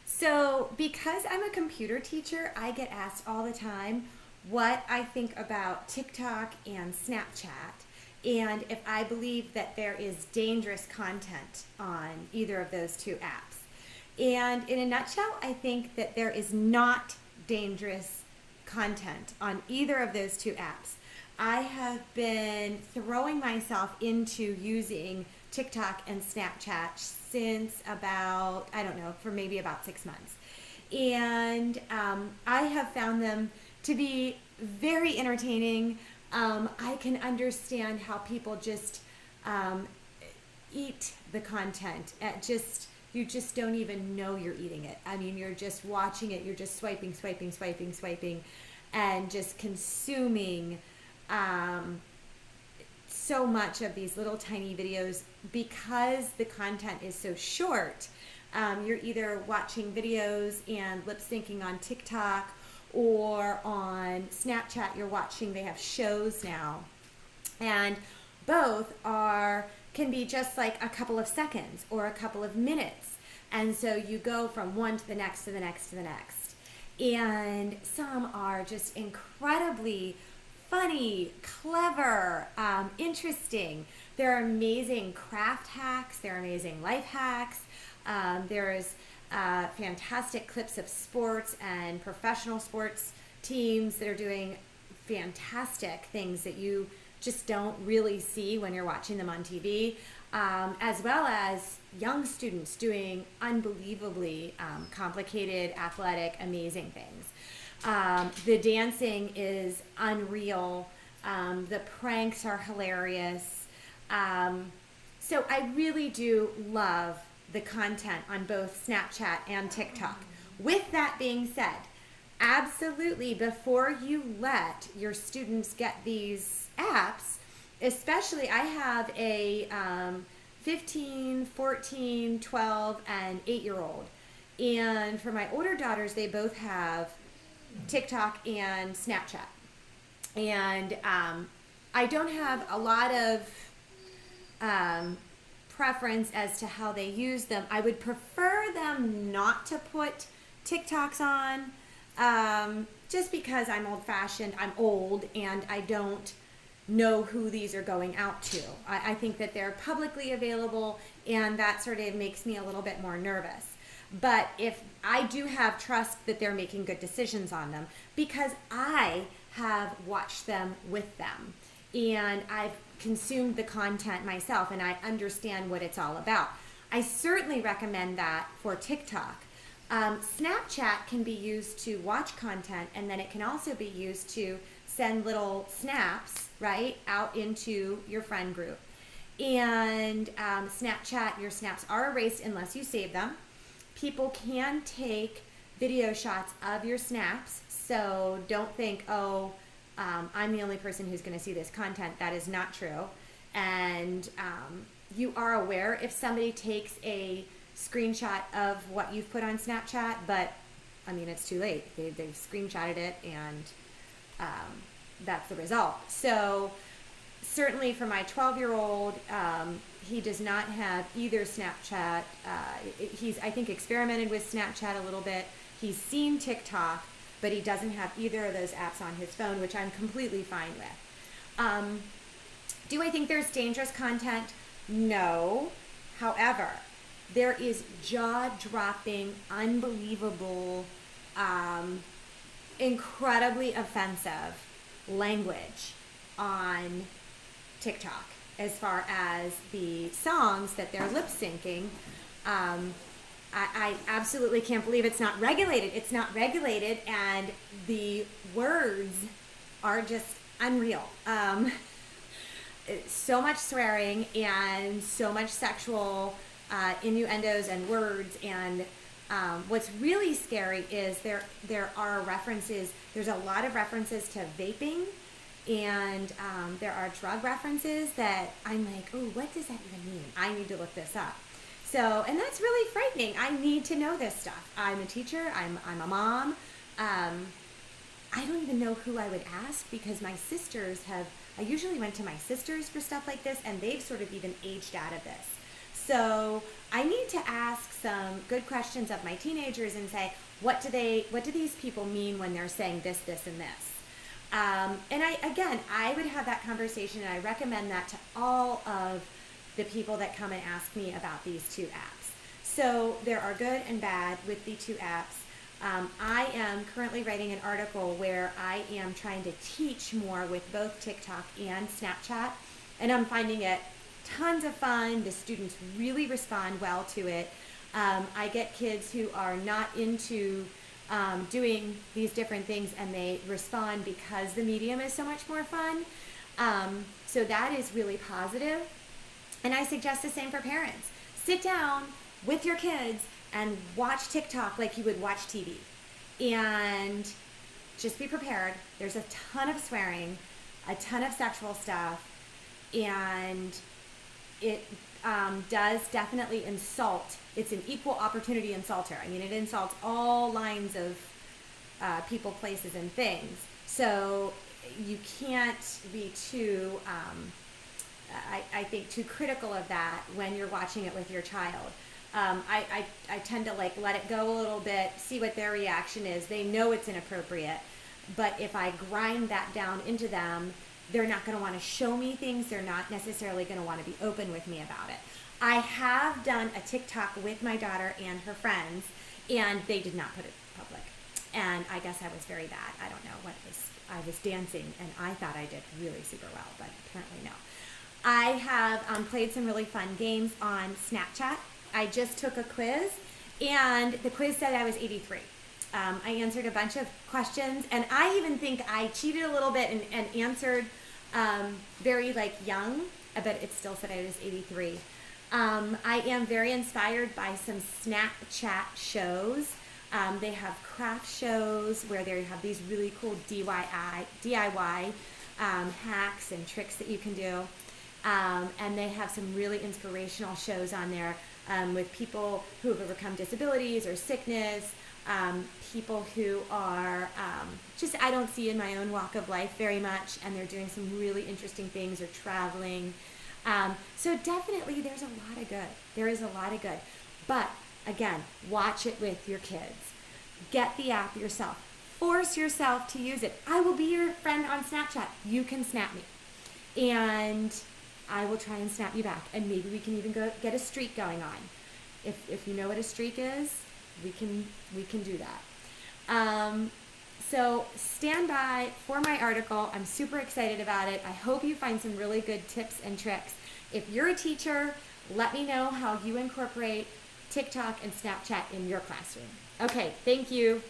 So, because I'm a computer teacher, I get asked all the time what I think about TikTok and Snapchat, and if I believe that there is dangerous content on either of those two apps. And in a nutshell, I think that there is not dangerous content on either of those two apps. I have been throwing myself into using TikTok and Snapchat since about, I don't know, for maybe about 6 months. And I have found them to be very entertaining. I can understand how people just um, eat the content at just you just don't even know you're eating it. I mean, you're just watching it, you're just swiping, swiping, swiping, swiping, and just consuming um, so much of these little tiny videos because the content is so short. You're either watching videos and lip syncing on TikTok, or on Snapchat you're watching, they have shows now, and both are can be just like a couple of seconds or a couple of minutes, and so you go from one to the next to the next to the next, and some are just incredibly funny, clever, interesting. There are amazing craft hacks, there are amazing life hacks. There's fantastic clips of sports and professional sports teams that are doing fantastic things that you just don't really see when you're watching them on TV, as well as young students doing unbelievably complicated, athletic, amazing things. The dancing is unreal. The pranks are hilarious. So I really do love the content on both Snapchat and TikTok. With that being said, absolutely, before you let your students get these apps, especially I have a 15, 14, 12, and 8-year-old. And for my older daughters, they both have TikTok and Snapchat. And I don't have a lot of preference as to how they use them. I would prefer them not to put TikToks on, just because I'm old fashioned, I'm old, and I don't know who these are going out to. I think that they're publicly available, and that sort of makes me a little bit more nervous. But if I do have trust that they're making good decisions on them, because I have watched them with them, and I've consumed the content myself, and I understand what it's all about. I certainly recommend that for TikTok. Snapchat can be used to watch content, and then it can also be used to send little snaps, right, out into your friend group. And Snapchat, your snaps are erased unless you save them. People can take video shots of your snaps, so don't think, oh, I'm the only person who's going to see this content. That is not true. And you are aware if somebody takes a screenshot of what you've put on Snapchat, but I mean, it's too late. They've screenshotted it, and that's the result. So certainly for my 12-year-old, he does not have either Snapchat. He's, I think, experimented with Snapchat a little bit. He's seen TikTok, but he doesn't have either of those apps on his phone, which I'm completely fine with. Do I think there's dangerous content? No. However, there is jaw-dropping, unbelievable, incredibly offensive language on TikTok as far as the songs that they're lip syncing. I absolutely can't believe it's not regulated. It's not regulated, and the words are just unreal. So much swearing and so much sexual innuendos and words, and what's really scary is there are references. There's a lot of references to vaping, and there are drug references that I'm like, oh, what does that even mean? I need to look this up. So, and that's really frightening. I need to know this stuff. I'm a teacher. I'm a mom. I don't even know who I would ask, because my sisters have. I usually went to my sisters for stuff like this, and they've sort of even aged out of this. So I need to ask some good questions of my teenagers and say, what do these people mean when they're saying this, this, and this? And I would have that conversation, and I recommend that to all of the people that come and ask me about these two apps. So there are good and bad with the two apps. I am currently writing an article where I am trying to teach more with both TikTok and Snapchat, and I'm finding it tons of fun. The students really respond well to it. I get kids who are not into doing these different things, and they respond because the medium is so much more fun. So that is really positive. And I suggest the same for parents. Sit down with your kids and watch TikTok like you would watch TV. And just be prepared. There's a ton of swearing, a ton of sexual stuff, and it does definitely insult. It's an equal opportunity insulter. I mean, it insults all lines of people, places, and things. So you can't be too, I think, too critical of that when you're watching it with your child. I tend to like let it go a little bit, see what their reaction is. They know it's inappropriate, but if I grind that down into them, they're not going to want to show me things. They're not necessarily going to want to be open with me about it. I have done a TikTok with my daughter and her friends, and they did not put it public. And I guess I was very bad. I don't know what it was. I was dancing, and I thought I did really super well, but apparently no. I have played some really fun games on Snapchat. I just took a quiz, and the quiz said I was 83. I answered a bunch of questions, and I even think I cheated a little bit and answered very young, but it still said I was 83. I am very inspired by some Snapchat shows. They have craft shows where they have these really cool DIY hacks and tricks that you can do. And they have some really inspirational shows on there with people who have overcome disabilities or sickness, people who are just I don't see in my own walk of life very much, and they're doing some really interesting things or traveling. So definitely there's a lot of good. There is a lot of good. But again, watch it with your kids. Get the app yourself. Force yourself to use it. I will be your friend on Snapchat. You can snap me. And I will try and snap you back. And maybe we can even go get a streak going on. If you know what a streak is, we can do that. So stand by for my article. I'm super excited about it. I hope you find some really good tips and tricks. If you're a teacher, let me know how you incorporate TikTok and Snapchat in your classroom. Okay, thank you.